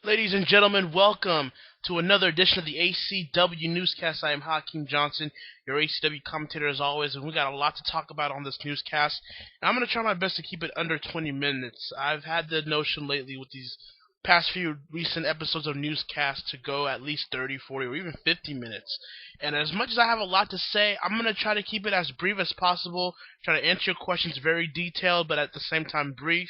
Ladies and gentlemen, welcome to another edition of the ACW Newscast. I am Hakeem Johnson, your ACW commentator as always, and we got a lot to talk about on this newscast. And I'm going to try my best to keep it under 20 minutes. I've had the notion lately with these past few recent episodes of newscast to go at least 30, 40, or even 50 minutes. And as much as I have a lot to say, I'm going to try to keep it as brief as possible, try to answer your questions very detailed, but at the same time brief.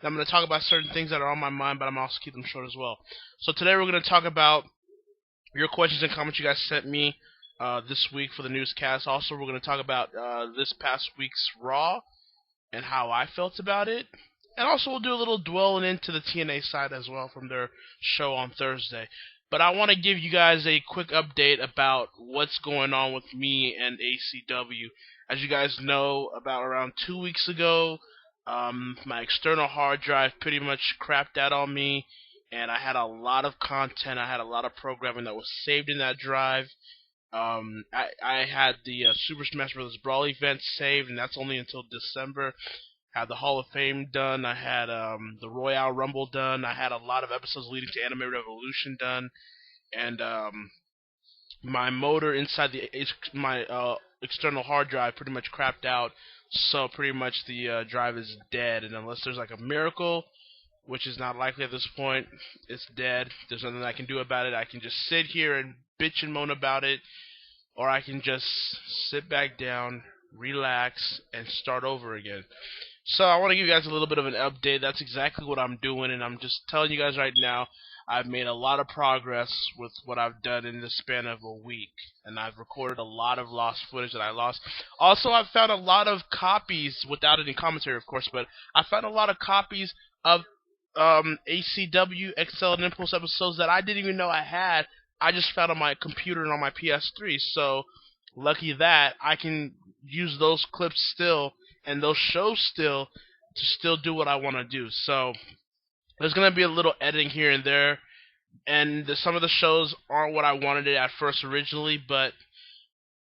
I'm going to talk about certain things that are on my mind, but I'm also keep them short as well. So today we're going to talk about your questions and comments you guys sent me this week for the newscast. Also, we're going to talk about this past week's Raw and how I felt about it. And also we'll do a little dwelling into the TNA side as well from their show on Thursday. But I want to give you guys a quick update about what's going on with me and ACW. As you guys know, about around 2 weeks ago, my external hard drive pretty much crapped out on me, and I had a lot of content. I had a lot of programming that was saved in that drive. I had the Super Smash Bros. Brawl event saved, and that's only until December. I had the Hall of Fame done. I had the Royale Rumble done. I had a lot of episodes leading to Anime Revolution done, and my motor inside my external hard drive pretty much crapped out. So pretty much the drive is dead, and unless there's like a miracle, which is not likely at this point, it's dead. There's nothing I can do about it. I can just sit here and bitch and moan about it, or I can just sit back down, relax, and start over again. So I want to give you guys a little bit of an update. That's exactly what I'm doing, and I'm just telling you guys right now, I've made a lot of progress with what I've done in the span of a week, and I've recorded a lot of lost footage that I lost. Also, I've found a lot of copies, without any commentary of course, but I found a lot of copies of ACW Excel and Impulse episodes that I didn't even know I had. I just found on my computer and on my PS3, so lucky that I can use those clips still and those shows still to still do what I want to do. So there's going to be a little editing here and there, and some of the shows aren't what I wanted it at first originally, but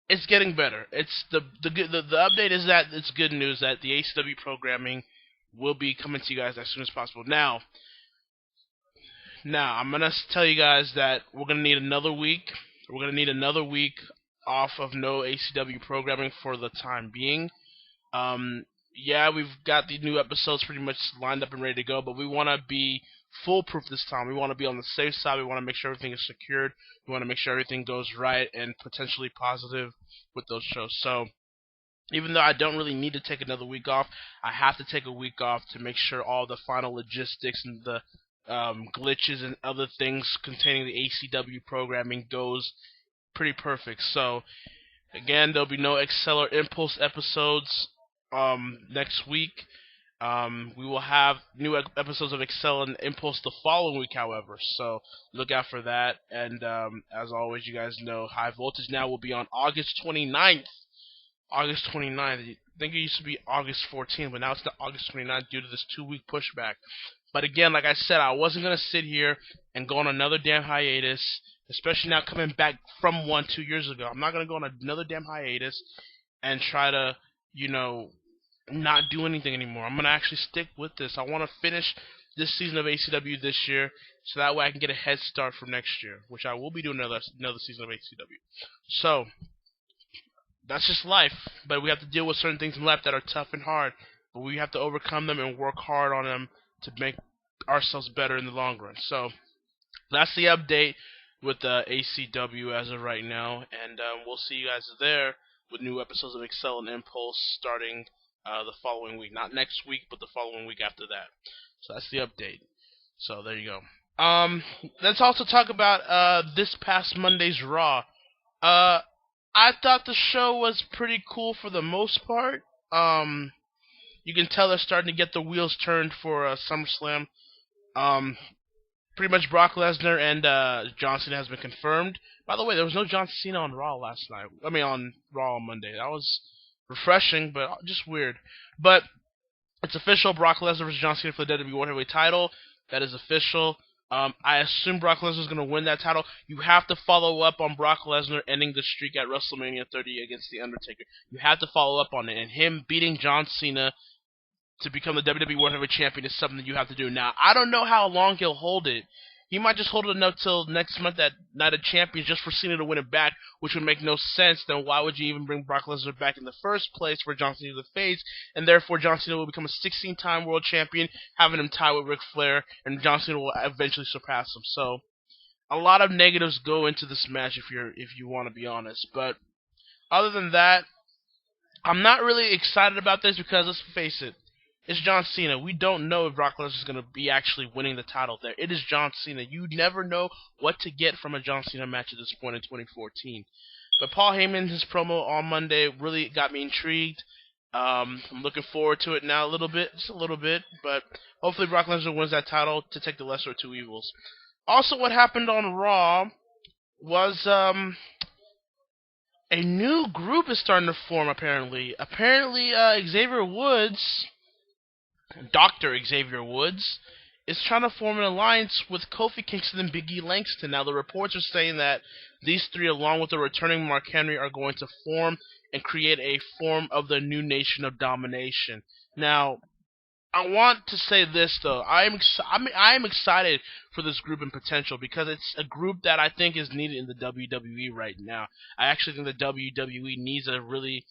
it's getting better. It's the update is that it's good news that the ACW programming will be coming to you guys as soon as possible. Now I'm going to tell you guys that we're going to need another week. We're going to need another week off of no ACW programming for the time being. Yeah, we've got the new episodes pretty much lined up and ready to go, but we want to be foolproof this time. We want to be on the safe side. We want to make sure everything is secured. We want to make sure everything goes right and potentially positive with those shows. So even though I don't really need to take another week off, I have to take a week off to make sure all the final logistics and the glitches and other things containing the ACW programming goes pretty perfect. So again, there'll be no Excel or Impulse episodes next week. We will have new episodes of Excel and Impulse the following week, however, so look out for that. And as always, you guys know High Voltage now will be on August 29th. August 29th. I think it used to be August 14th, but now it's August 29th due to this 2-week pushback. But again, like I said, I wasn't going to sit here and go on another damn hiatus, especially now coming back from one 2 years ago. I'm not going to go on another damn hiatus and try to, not do anything anymore. I'm going to actually stick with this. I want to finish this season of ACW this year, so that way I can get a head start for next year, which I will be doing another season of ACW. So that's just life, but we have to deal with certain things in life that are tough and hard, but we have to overcome them and work hard on them to make ourselves better in the long run. So that's the update with ACW as of right now, and we'll see you guys there with new episodes of Excel and Impulse starting the following week. Not next week, but the following week after that. So that's the update. So there you go. Let's also talk about this past Monday's Raw. I thought the show was pretty cool for the most part. You can tell they're starting to get the wheels turned for SummerSlam. Pretty much Brock Lesnar and John Cena has been confirmed. By the way, there was no John Cena on Raw last night. I mean, on Raw on Monday. That was refreshing, but just weird. But it's official. Brock Lesnar versus John Cena for the WWE World Heavyweight title. That is official. I assume Brock Lesnar is going to win that title. You have to follow up on Brock Lesnar ending the streak at WrestleMania 30 against The Undertaker. You have to follow up on it. And him beating John Cena to become the WWE World Heavyweight Champion is something that you have to do. Now, I don't know how long he'll hold it. he might just hold it enough till next month at Night of Champions just for Cena to win it back, which would make no sense. Then why would you even bring Brock Lesnar back in the first place for John Cena to face? And therefore John Cena will become a 16-time world champion, having him tie with Ric Flair, and John Cena will eventually surpass him. So a lot of negatives go into this match if you want to be honest. But other than that, I'm not really excited about this because let's face it, it's John Cena. We don't know if Brock Lesnar is going to be actually winning the title there. It is John Cena. You never know what to get from a John Cena match at this point in 2014. But Paul Heyman, his promo on Monday really got me intrigued. I'm looking forward to it now a little bit, just a little bit. But hopefully Brock Lesnar wins that title to take the lesser of two evils. Also, what happened on Raw was a new group is starting to form, apparently. Apparently, Dr. Xavier Woods, is trying to form an alliance with Kofi Kingston and Big E Langston. Now, the reports are saying that these three, along with the returning Mark Henry, are going to form and create a form of the new Nation of Domination. Now, I want to say this though. I am excited for this group and potential because it's a group that I think is needed in the WWE right now. I actually think the WWE needs a really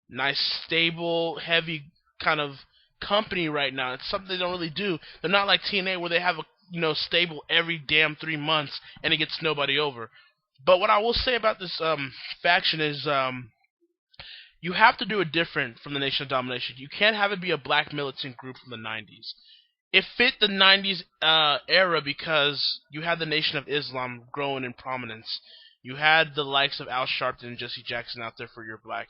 nice, stable, heavy kind of company right now. It's something they don't really do. They're not like TNA where they have a stable every damn 3 months and it gets nobody over. But what I will say about this faction is you have to do it different from the Nation of Domination. You can't have it be a black militant group from the 90s. It fit the 90s era because you had the Nation of Islam growing in prominence. You had the likes of Al Sharpton and Jesse Jackson out there for your black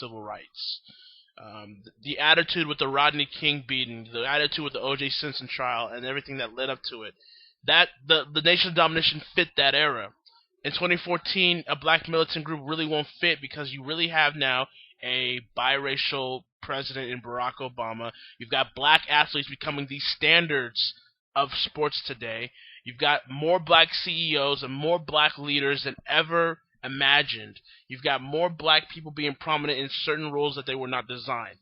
civil rights. The attitude with the Rodney King beating, the attitude with the O.J. Simpson trial, and everything that led up to it. That the Nation of Domination fit that era. In 2014, a black militant group really won't fit because you really have now a biracial president in Barack Obama. You've got black athletes becoming the standards of sports today. You've got more black CEOs and more black leaders than ever imagined. You've got more black people being prominent in certain roles that they were not designed.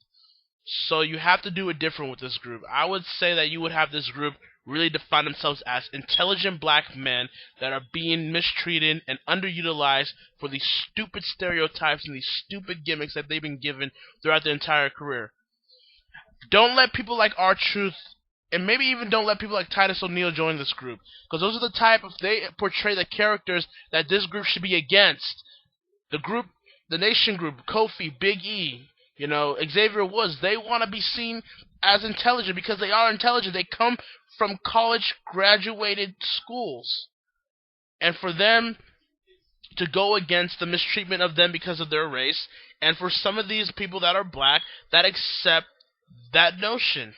So you have to do it different with this group. I would say that you would have this group really define themselves as intelligent black men that are being mistreated and underutilized for these stupid stereotypes and these stupid gimmicks that they've been given throughout their entire career. Don't let people like R-Truth, and maybe even don't let people like Titus O'Neil join this group, because those are the type of, they portray the characters that this group should be against. The Nation group, Kofi, Big E, Xavier Woods, they want to be seen as intelligent because they are intelligent. They come from college graduated schools. And for them to go against the mistreatment of them because of their race, and for some of these people that are black that accept that notion,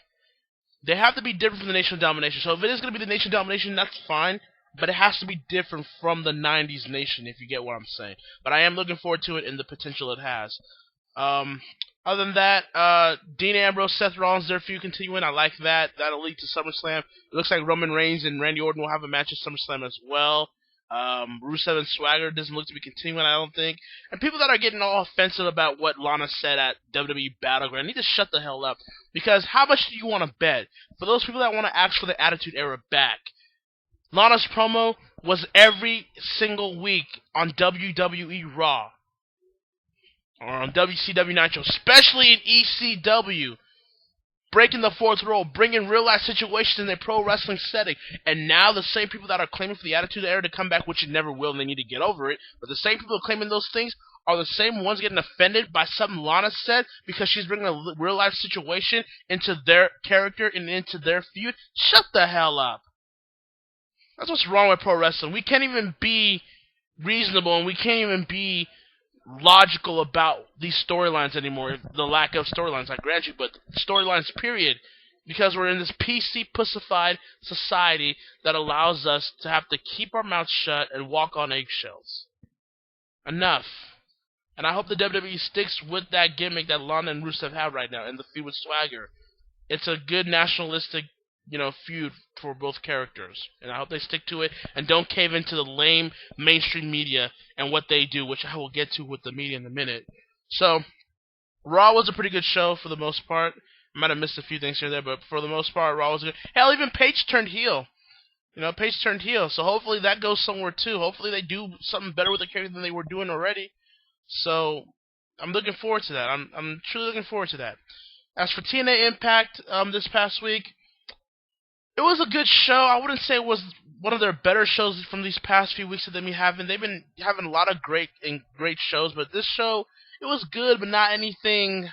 they have to be different from the Nation of Domination. So if it is going to be the Nation of Domination, that's fine, but it has to be different from the 90s Nation, if you get what I'm saying. But I am looking forward to it and the potential it has. Other than that, Dean Ambrose, Seth Rollins, their feud continuing. I like that. That'll lead to SummerSlam. It looks like Roman Reigns and Randy Orton will have a match at SummerSlam as well. Rusev and Swagger doesn't look to be continuing, I don't think. And people that are getting all offensive about what Lana said at WWE Battleground need to shut the hell up. Because how much do you want to bet? For those people that want to ask for the Attitude Era back, Lana's promo was every single week on WWE Raw. Or on WCW Nitro, especially in ECW. Breaking the fourth wall, bringing real-life situations in a pro wrestling setting. And now the same people that are claiming for the Attitude Era to come back, which it never will and they need to get over it, but the same people claiming those things are the same ones getting offended by something Lana said because she's bringing a real-life situation into their character and into their feud. Shut the hell up. That's what's wrong with pro wrestling. We can't even be reasonable and we can't even be logical about these storylines anymore. The lack of storylines, I grant you, but storylines period, because we're in this PC pussified society that allows us to have to keep our mouths shut and walk on eggshells. Enough. And I hope the WWE sticks with that gimmick that Lana and Rusev have right now and the feud with Swagger. It's a good nationalistic feud for both characters. And I hope they stick to it and don't cave into the lame mainstream media and what they do, which I will get to with the media in a minute. So, Raw was a pretty good show for the most part. I might have missed a few things here and there, but for the most part, Raw was good. Hell, even Paige turned heel. Paige turned heel, so hopefully that goes somewhere too. Hopefully they do something better with the character than they were doing already. So I'm looking forward to that. I'm truly looking forward to that. As for TNA Impact, this past week, it was a good show. I wouldn't say it was one of their better shows from these past few weeks that they've been having. They've been having a lot of great shows, but this show, it was good, but not anything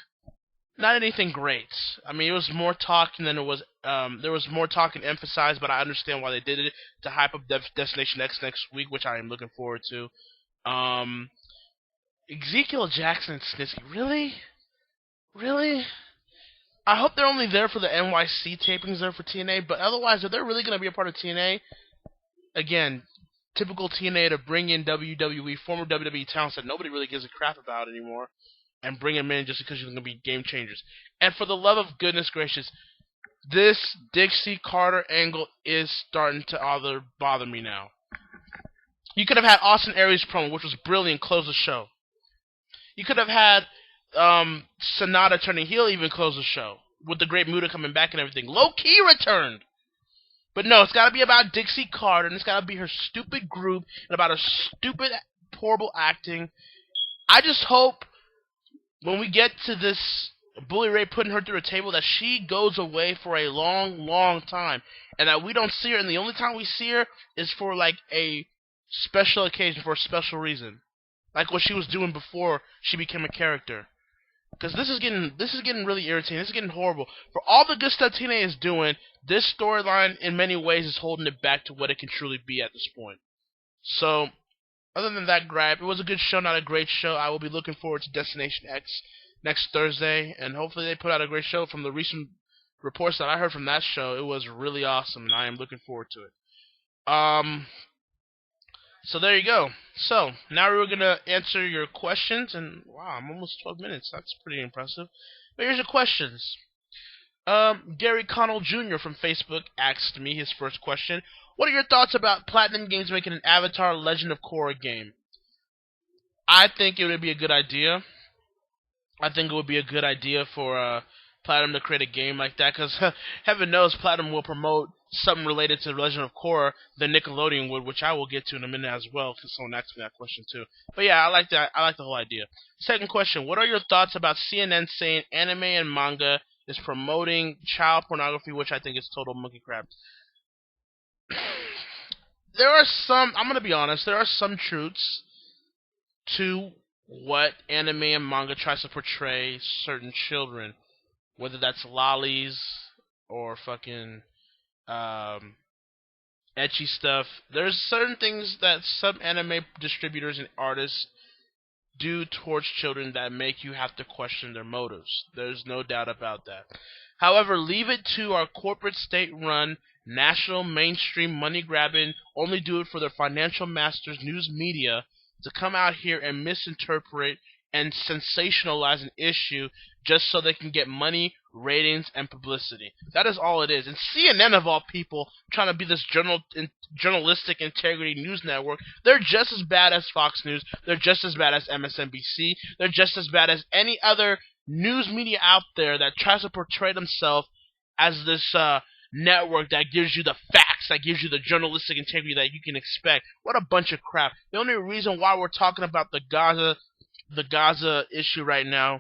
great. I mean, it was more talking than it was. There was more talking emphasized, but I understand why they did it to hype up Destination X next week, which I am looking forward to. Ezekiel Jackson and Snitsky, really? I hope they're only there for the NYC tapings there for TNA, but otherwise, if they're really going to be a part of TNA, again, typical TNA to bring in WWE, former WWE talents that nobody really gives a crap about anymore, and bring them in just because you're going to be game changers. And for the love of goodness gracious, this Dixie Carter angle is starting to bother me now. You could have had Austin Aries promo, which was brilliant, close the show. You could have had Sonata turning heel, even close the show, with the Great Muta coming back and everything. Low Key returned. But no, it's got to be about Dixie Carter, and it's got to be her stupid group, and about her stupid, horrible acting. I just hope when we get to this Bully Ray putting her through a table that she goes away for a long, long time, and that we don't see her, and the only time we see her is for like a special occasion, for a special reason. Like what she was doing before she became a character. Because this is getting really irritating. This is getting horrible. For all the good stuff TNA is doing, this storyline in many ways is holding it back to what it can truly be at this point. So, other than that gripe, it was a good show, not a great show. I will be looking forward to Destination X next Thursday, and hopefully they put out a great show. From the recent reports that I heard from that show, it was really awesome, and I am looking forward to it. So there you go. So, now we're going to answer your questions, and wow, I'm almost 12 minutes. That's pretty impressive. But here's your questions. Gary Connell Jr. from Facebook asked me his first question. What are your thoughts about Platinum Games making an Avatar Legend of Korra game? I think it would be a good idea. I think it would be a good idea for Platinum to create a game like that, because heaven knows Platinum will promote something related to the Legend of Korra than Nickelodeon would, which I will get to in a minute as well, because someone asked me that question too. But yeah, I like that. I like the whole idea. Second question: what are your thoughts about CNN saying anime and manga is promoting child pornography, which I think is total monkey crap? There are some. I'm gonna be honest. There are some truths to what anime and manga tries to portray certain children, whether that's lollies or fucking etchy stuff. There's certain things that some anime distributors and artists do towards children that make you have to question their motives. There's no doubt about that. However, leave it to our corporate state-run, national, mainstream, money-grabbing, only do it for their financial masters news media to come out here and misinterpret and sensationalize an issue just so they can get money, ratings, and publicity. That is all it is. And CNN, of all people, trying to be this journalistic integrity news network, they're just as bad as Fox News. They're just as bad as MSNBC. They're just as bad as any other news media out there that tries to portray themselves as this network that gives you the facts, that gives you the journalistic integrity that you can expect. What a bunch of crap. The only reason why we're talking about the Gaza issue right now,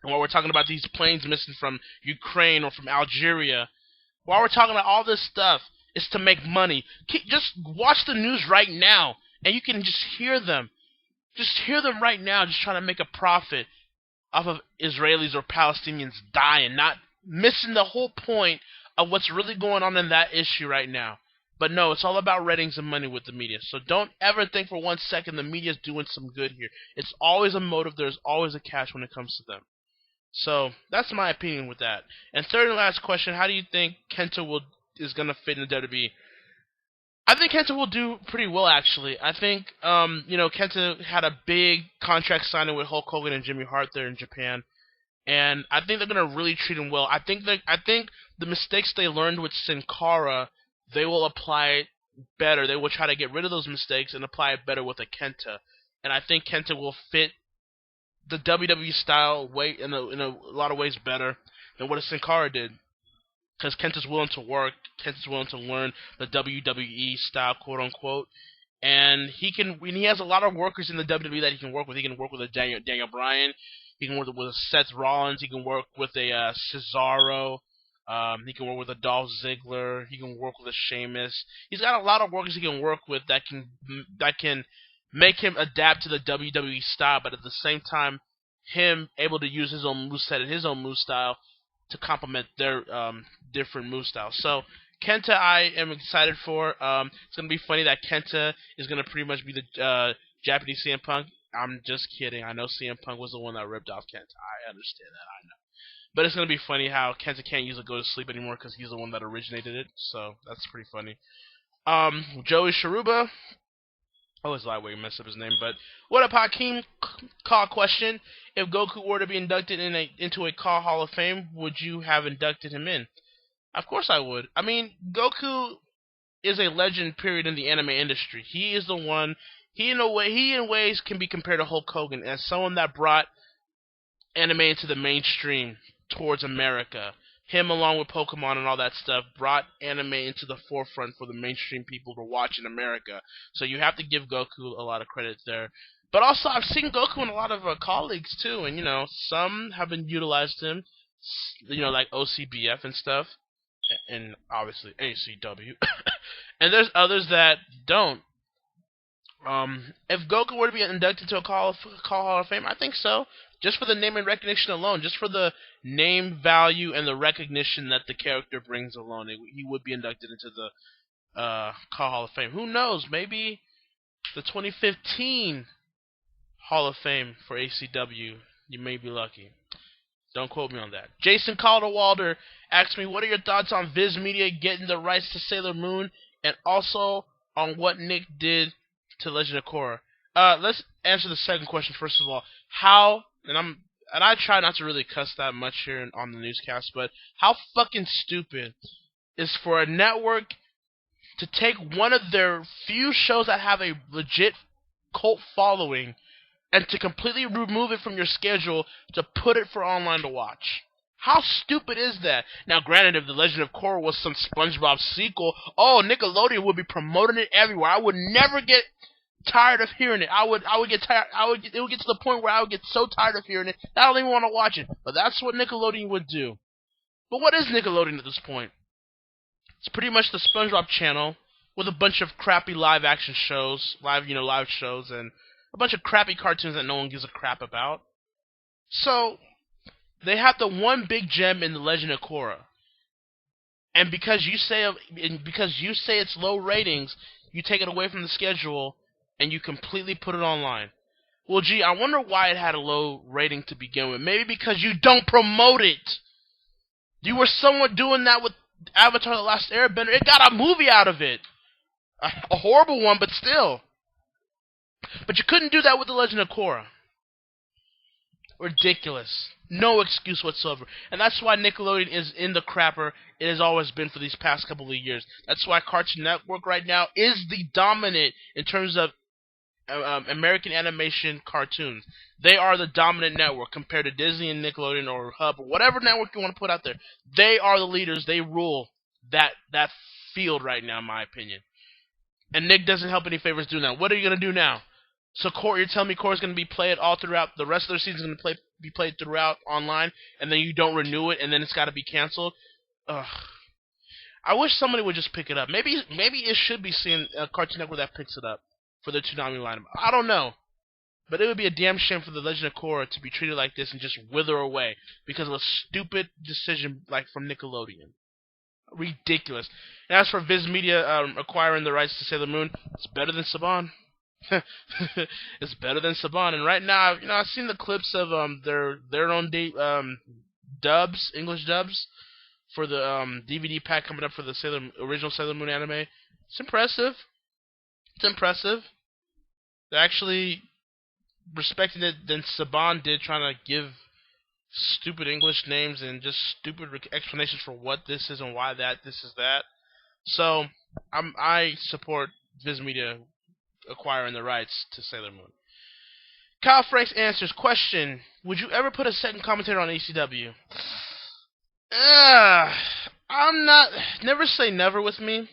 and why we're talking about these planes missing from Ukraine or from Algeria, why we're talking about all this stuff is to make money. Just watch the news right now, and you can just hear them. Just hear them right now, just trying to make a profit off of Israelis or Palestinians dying, not missing the whole point of what's really going on in that issue right now. But no, it's all about ratings and money with the media. So don't ever think for 1 second the media's doing some good here. It's always a motive. There's always a catch when it comes to them. So that's my opinion with that. And third and last question: how do you think Kenta is going to fit in the WWE? I think Kenta will do pretty well, actually. I think Kenta had a big contract signing with Hulk Hogan and Jimmy Hart there in Japan, and I think they're going to really treat him well. I think the mistakes they learned with Sin Cara, they will apply it better. They will try to get rid of those mistakes and apply it better with a Kenta. And I think Kenta will fit the WWE style way in a lot of ways better than what a Sin Cara did. because Kenta's willing to work. Kenta's willing to learn the WWE style, quote unquote. And he has a lot of workers in the WWE that he can work with. He can work with a Daniel Bryan. He can work with a Seth Rollins. He can work with a Cesaro. He can work with a Dolph Ziggler. He can work with a Sheamus. He's got a lot of workers he can work with that can make him adapt to the WWE style, but at the same time, him able to use his own moveset and his own move style to complement their different move styles. So Kenta, I am excited for. It's gonna be funny that Kenta is gonna pretty much be the Japanese CM Punk. I'm just kidding. I know CM Punk was the one that ripped off Kenta. I understand that. I know. But it's gonna be funny how Kenta can't use a go to sleep anymore because he's the one that originated it. So that's pretty funny. Joey Sharuba. I always lie when you mess up his name, but what up, Hakeem? Call question: if Goku were to be inducted into a Call Hall of Fame, would you have inducted him in? Of course I would. I mean, Goku is a legend, period, in the anime industry. He is the one. He in ways can be compared to Hulk Hogan as someone that brought anime into the mainstream towards America. Him, along with Pokemon and all that stuff, brought anime into the forefront for the mainstream people to watch in America. So you have to give Goku a lot of credit there. But also, I've seen Goku in a lot of colleagues too, and some have been utilized him, like OCBF and stuff, and obviously ACW. And there's others that don't. If Goku were to be inducted to a Call Hall of Fame, I think so. Just for the name and recognition alone, just for the name value and the recognition that the character brings alone, he would be inducted into the Call Hall of Fame. Who knows? Maybe the 2015 Hall of Fame for ACW. You may be lucky. Don't quote me on that. Jason Calderwalder asked me, what are your thoughts on Viz Media getting the rights to Sailor Moon, and also on what Nick did to Legend of Korra? Let's answer the second question first of all. How, and I try not to really cuss that much here on the newscast, but how fucking stupid is for a network to take one of their few shows that have a legit cult following and to completely remove it from your schedule to put it for online to watch? How stupid is that? Now, granted, if The Legend of Korra was some SpongeBob sequel, Nickelodeon would be promoting it everywhere. I would never get tired of hearing it. I would get tired. It would get to the point where I would get so tired of hearing it that I don't even want to watch it. But that's what Nickelodeon would do. But what is Nickelodeon at this point? It's pretty much the SpongeBob channel with a bunch of crappy live shows, and a bunch of crappy cartoons that no one gives a crap about. So they have the one big gem in The Legend of Korra, and because you say it's low ratings, you take it away from the schedule and you completely put it online. Well, gee, I wonder why it had a low rating to begin with. Maybe because you don't promote it. You were somewhat doing that with Avatar: The Last Airbender. It got a movie out of it. A horrible one, but still. But you couldn't do that with The Legend of Korra. Ridiculous. No excuse whatsoever. And that's why Nickelodeon is in the crapper it has always been for these past couple of years. That's why Cartoon Network right now is the dominant in terms of American animation cartoons. They are the dominant network compared to Disney and Nickelodeon or Hub or whatever network you want to put out there. They are the leaders. They rule that field right now, in my opinion. And Nick doesn't help any favors doing that. What are you going to do now? So you're telling me Korra's going to be played all throughout, the rest of their season is going to be played throughout online, and then you don't renew it, and then it's got to be canceled? Ugh. I wish somebody would just pick it up. Maybe it should be seeing a Cartoon Network that picks it up for the Toonami lineup. I don't know. But it would be a damn shame for The Legend of Korra to be treated like this and just wither away because of a stupid decision from Nickelodeon. Ridiculous. And as for Viz Media acquiring the rights to Sailor Moon, it's better than Saban. It's better than Saban. And right now, I've seen the clips of their own dubs, English dubs, for the DVD pack coming up for the original Sailor Moon anime. It's impressive. They're actually respecting it than Saban did, trying to give stupid English names and just stupid explanations for what this is and why this is that. So I support Viz Media acquiring the rights to Sailor Moon. Kyle Franks answers question: would you ever put a second commentator on ACW? I'm not. Never say never with me.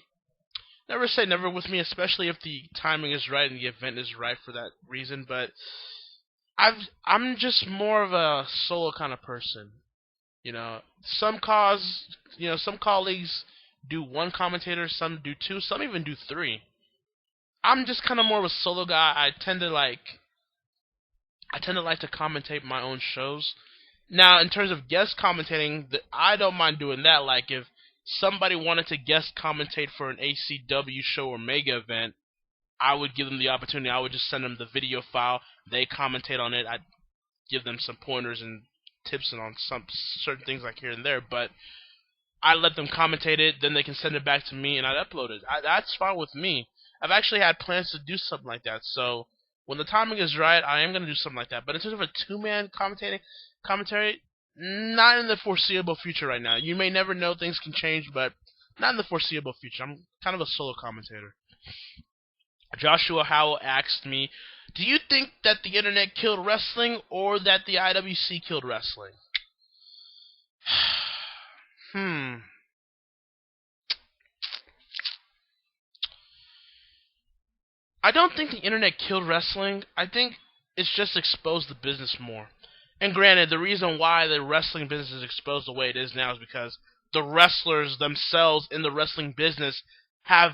Never say never with me, especially if the timing is right and the event is right for that reason. But I'm just more of a solo kind of person. Some colleagues do one commentator, some do two, some even do three. I'm just kind of more of a solo guy. I tend to like to commentate my own shows. Now, in terms of guest commentating, I don't mind doing that. Like if somebody wanted to guest commentate for an ACW show or mega event, I would give them the opportunity. I would just send them the video file. They commentate on it. I'd give them some pointers and tips and on some certain things like here and there. But I let them commentate it. Then they can send it back to me, and I'd upload it. That's fine with me. I've actually had plans to do something like that. So when the timing is right, I am going to do something like that. But in terms of a two-man commentary, not in the foreseeable future right now. You may never know, things can change, but not in the foreseeable future. I'm kind of a solo commentator. Joshua Howell asked me, do you think that the internet killed wrestling or that the IWC killed wrestling? I don't think the internet killed wrestling. I think it's just exposed the business more. And granted, the reason why the wrestling business is exposed the way it is now is because the wrestlers themselves in the wrestling business have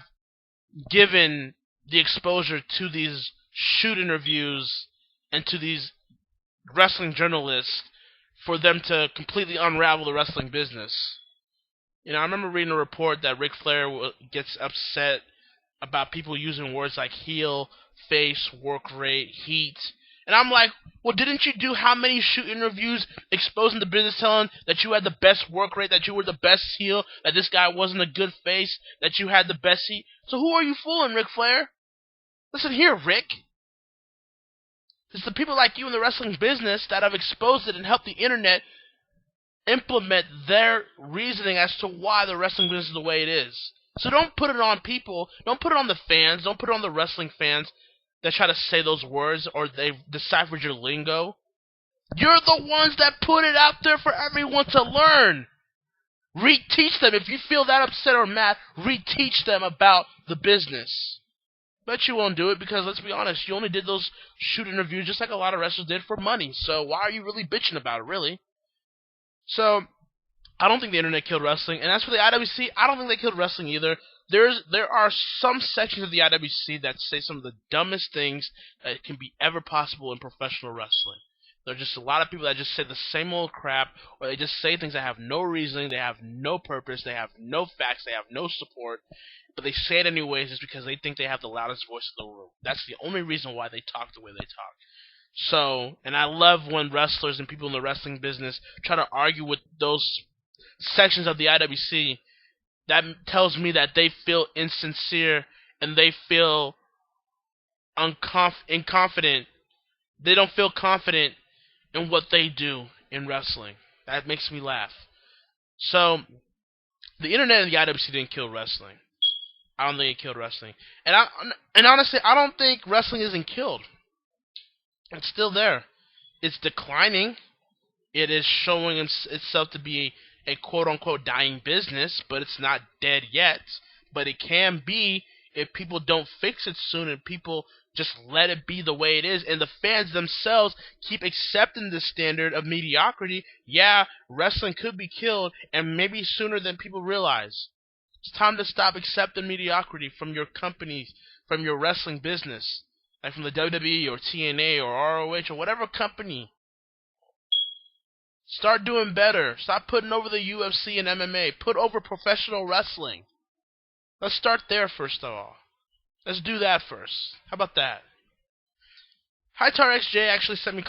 given the exposure to these shoot interviews and to these wrestling journalists for them to completely unravel the wrestling business. I remember reading a report that Ric Flair gets upset about people using words like heel, face, work rate, heat. And I'm like, well, didn't you do how many shoot interviews exposing the business, telling that you had the best work rate, that you were the best heel, that this guy wasn't a good face, that you had the best heat? So who are you fooling, Ric Flair? Listen here, Rick. It's the people like you in the wrestling business that have exposed it and helped the internet implement their reasoning as to why the wrestling business is the way it is. So don't put it on people, don't put it on the fans, don't put it on the wrestling fans that try to say those words or they've deciphered your lingo. You're the ones that put it out there for everyone to learn. Reteach them. If you feel that upset or mad, reteach them about the business. Bet you won't do it because, let's be honest, you only did those shoot interviews just like a lot of wrestlers did for money. So why are you really bitching about it, really? So I don't think the internet killed wrestling. And as for the IWC, I don't think they killed wrestling either. There are some sections of the IWC that say some of the dumbest things that can be ever possible in professional wrestling. There are just a lot of people that just say the same old crap, or they just say things that have no reasoning, they have no purpose, they have no facts, they have no support, but they say it anyways just because they think they have the loudest voice in the room. That's the only reason why they talk the way they talk. So, and I love when wrestlers and people in the wrestling business try to argue with those sections of the IWC. That tells me that they feel insincere and they feel inconfident. They don't feel confident in what they do in wrestling. That makes me laugh. So, the internet and the IWC didn't kill wrestling. I don't think it killed wrestling. And honestly, I don't think wrestling isn't killed. It's still there. It's declining. It is showing itself to be a quote-unquote dying business, but it's not dead yet. But it can be if people don't fix it soon and people just let it be the way it is, and the fans themselves keep accepting the standard of mediocrity. Yeah, wrestling could be killed, and maybe sooner than people realize. It's time to stop accepting mediocrity from your companies, from your wrestling business, like from the WWE or TNA or ROH or whatever company. Start doing better. Stop putting over the UFC and MMA. Put over professional wrestling. Let's start there first of all. Let's do that first. How about that? Hightar XJ actually sent me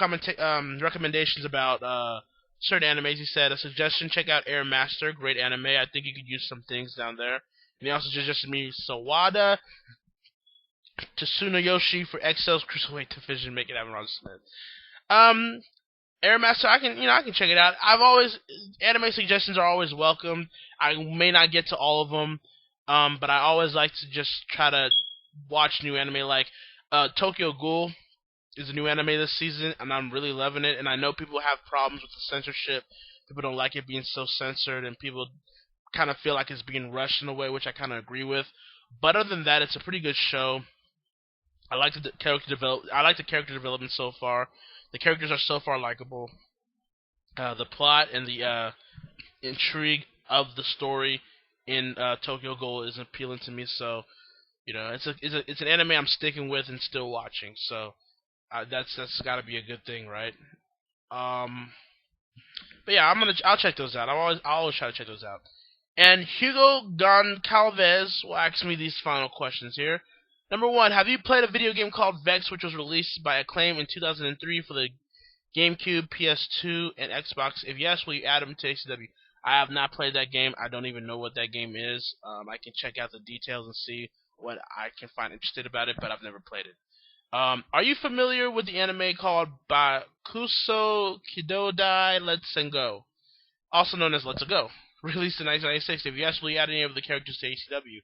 recommendations about certain animes. He said, a suggestion, check out Air Master, great anime. I think you could use some things down there. And he also suggested me Sawada, Tsunoyoshi for XL's Cruiserweight Division, make it happen, Ron Smith. Air Master, I can check it out. Anime suggestions are always welcome. I may not get to all of them, but I always like to just try to watch new anime. Like Tokyo Ghoul is a new anime this season, and I'm really loving it. And I know people have problems with the censorship. People don't like it being so censored, and people kind of feel like it's being rushed in a way, which I kind of agree with. But other than that, it's a pretty good show. I like the character development so far. The characters are so far likable. The plot and the intrigue of the story in Tokyo Ghoul is appealing to me. So it's an anime I'm sticking with and still watching. So that's got to be a good thing, right? But yeah, I'll check those out. I always try to check those out. And Hugo Goncalves will ask me these final questions here. Number 1, have you played a video game called Vex, which was released by Acclaim in 2003 for the GameCube, PS2, and Xbox? If yes, will you add them to ACW? I have not played that game. I don't even know what that game is. I can check out the details and see what I can find interested about it, but I've never played it. Are you familiar with the anime called Bakuso Kidodai Let's Go, also known as Let's Go, released in 1996? If yes, will you add any of the characters to ACW?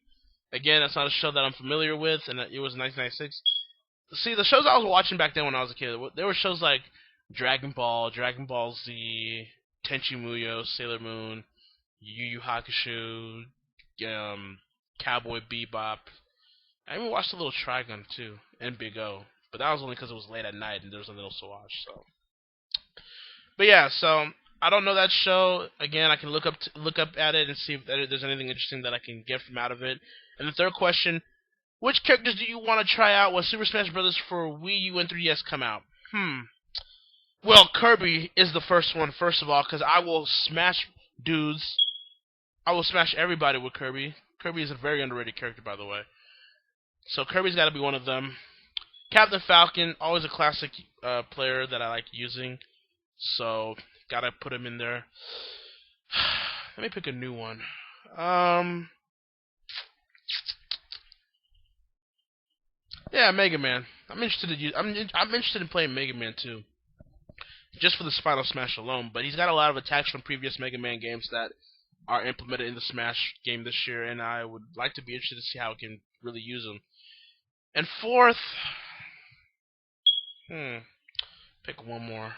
Again, that's not a show that I'm familiar with, and it was 1996. See, the shows I was watching back then when I was a kid, there were shows like Dragon Ball, Dragon Ball Z, Tenchi Muyo, Sailor Moon, Yu Yu Hakusho, Cowboy Bebop. I even watched a little Trigun too, and Big O, but that was only because it was late at night and there was nothing else to watch. So, but yeah, so I don't know that show. Again, I can look up at it and see if there's anything interesting that I can get from out of it. And the third question: which characters do you want to try out when Super Smash Bros. For Wii U and 3DS come out? Well, Kirby is the first one, first of all, because I will smash dudes. I will smash everybody with Kirby. Kirby is a very underrated character, by the way. So Kirby's got to be one of them. Captain Falcon, always a classic player that I like using. So, gotta put him in there. Let me pick a new one. Yeah, Mega Man. I'm interested in playing Mega Man too, just for the Final Smash alone. But he's got a lot of attacks from previous Mega Man games that are implemented in the Smash game this year, and I would like to be interested to see how I can really use them. And fourth, pick one more.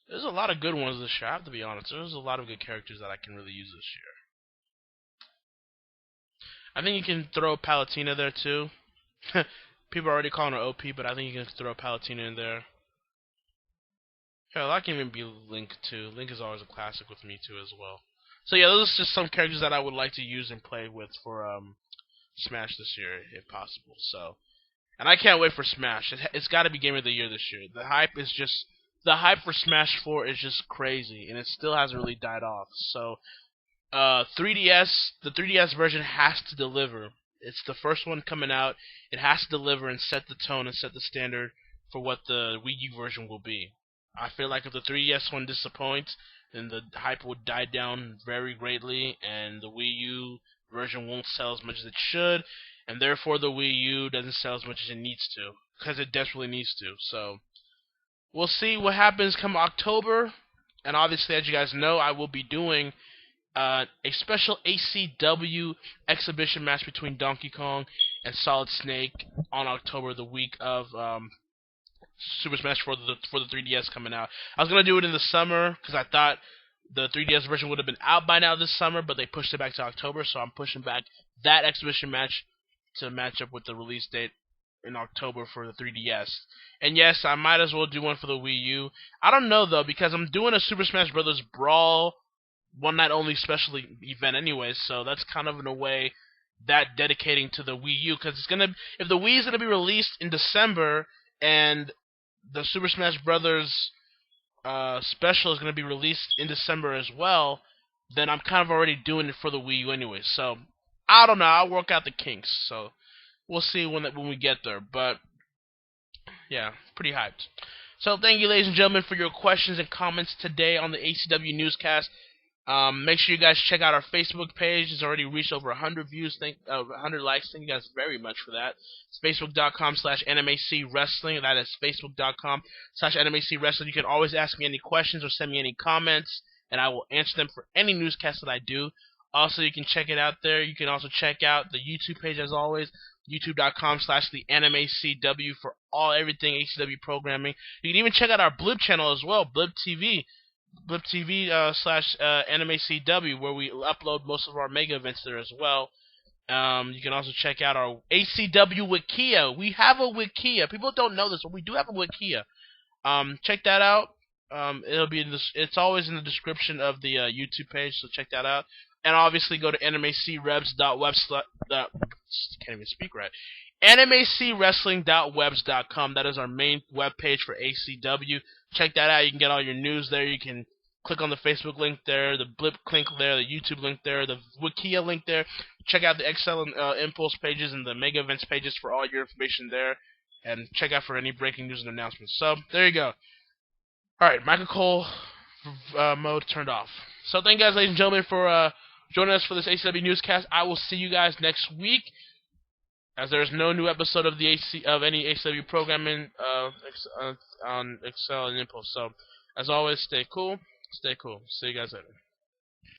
There's a lot of good ones this year, I have to be honest. There's a lot of good characters that I can really use this year. I think you can throw Palutena there too. People are already calling her OP, but I think you can throw Palutena in there. Hell, that can even be Link too. Link is always a classic with me too as well. So yeah, those are just some characters that I would like to use and play with for Smash this year, if possible. So, and I can't wait for Smash. It's got to be Game of the Year this year. The hype for Smash 4 is just crazy, and it still hasn't really died off. So, the 3DS version has to deliver. It's the first one coming out. It has to deliver and set the tone and set the standard for what the Wii U version will be. I feel like if the 3DS one disappoints, then the hype will die down very greatly, and the Wii U version won't sell as much as it should, and therefore the Wii U doesn't sell as much as it needs to, because it desperately needs to. So, we'll see what happens come October, and obviously, as you guys know, I will be doing a special ACW exhibition match between Donkey Kong and Solid Snake on October, the week of Super Smash for the 3DS coming out. I was gonna do it in the summer because I thought the 3DS version would have been out by now this summer, but they pushed it back to October, so I'm pushing back that exhibition match to match up with the release date in October for the 3DS. And yes, I might as well do one for the Wii U. I don't know though, because I'm doing a Super Smash Bros. Brawl one night only special event anyways, so that's kind of in a way that dedicating to the Wii U, because if the Wii is gonna be released in December and the Super Smash Bros. Special is going to be released in December as well, then I'm kind of already doing it for the Wii U anyway. So, I don't know. I'll work out the kinks. So, we'll see when we get there. But, yeah, pretty hyped. So, thank you, ladies and gentlemen, for your questions and comments today on the ACW Newscast. Make sure you guys check out our Facebook page. It's already reached over 100 views, 100 likes. Thank you guys very much for that. It's facebook.com/NMACWrestling. That is facebook.com/NMACWrestling. You can always ask me any questions or send me any comments, and I will answer them for any newscast that I do Also, you can check it out there. You can also check out the YouTube page as always, youtube.com/theanimecw for everything ACW programming. You can even check out our Blip channel as well, Blip TV. Blip TV slash Anime CW, where we upload most of our mega events there as well. You can also check out our ACW Wikia. We have a Wikia. People don't know this, but we do have a Wikia. Check that out. It'll be it's always in the description of the YouTube page, so check that out. And obviously go to animecrevs.website. Can't even speak right. animecwrestling.webs.com. That is our main web page for ACW. Check that out. You can get all your news there. You can click on the Facebook link there, the Blip link there, the YouTube link there, the Wikia link there. Check out the Excel and Impulse pages and the Mega Events pages for all your information there. And check out for any breaking news and announcements. So, there you go. Alright, Michael Cole mode turned off. So, thank you guys, ladies and gentlemen, for joining us for this ACW Newscast. I will see you guys next week, as there is no new episode of any ACW programming on Excel and Impulse. So, as always, stay cool. Stay cool. See you guys later.